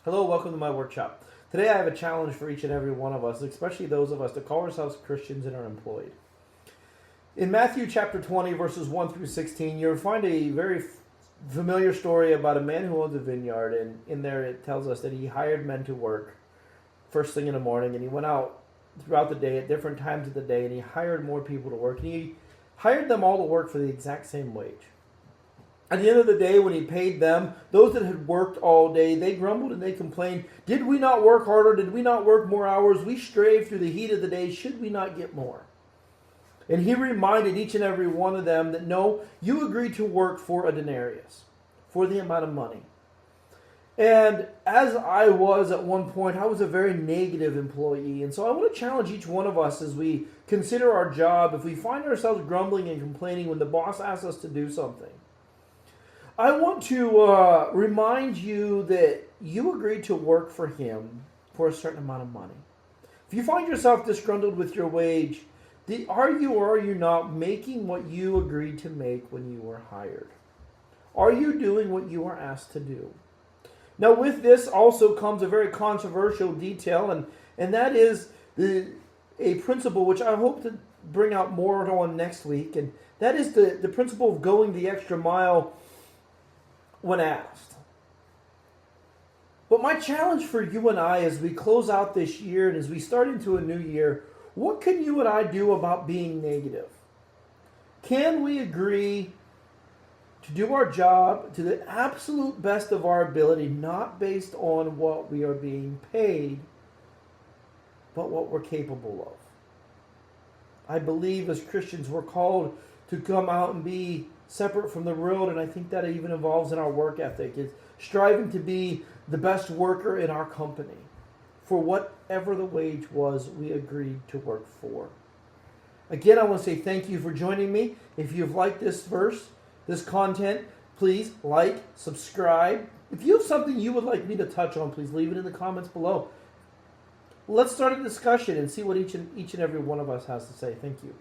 Hello, welcome to my workshop. Today I have a challenge for each and every one of us, especially those of us that call ourselves Christians and are employed. In Matthew chapter 20, verses 1 through 16, you'll find a very familiar story about a man who owns a vineyard, and in there it tells us that he hired men to work first thing in the morning, and he went out throughout the day at different times of the day, and he hired more people to work, and he hired them all to work for the exact same wage. At the end of the day, when he paid them, those that had worked all day, they grumbled and they complained, "Did we not work harder? Did we not work more hours? We strave through the heat of the day. Should we not get more?" And he reminded each and every one of them that no, you agreed to work for a denarius, for the amount of money. And as I was at one point, I was a very negative employee. And so I want to challenge each one of us as we consider our job, if we find ourselves grumbling and complaining when the boss asks us to do something. I want to remind you that you agreed to work for him for a certain amount of money. If you find yourself disgruntled with your wage, are you or are you not making what you agreed to make when you were hired? Are you doing what you are asked to do? Now, with this also comes a very controversial detail, and that is a principle which I hope to bring out more on next week, and that is the principle of going the extra mile when asked. But my challenge for you and I as we close out this year and as we start into a new year, what can you and I do about being negative? Can we agree to do our job to the absolute best of our ability, not based on what we are being paid, but what we're capable of? I believe as Christians we're called to come out and be separate from the world, and I think that even involves in our work ethic. It's striving to be the best worker in our company for whatever the wage was we agreed to work for. Again, I want to say thank you for joining me. If you've liked this verse, this content, please like, subscribe. If you have something you would like me to touch on, please leave it in the comments below. Let's start a discussion and see what each and every one of us has to say. Thank you.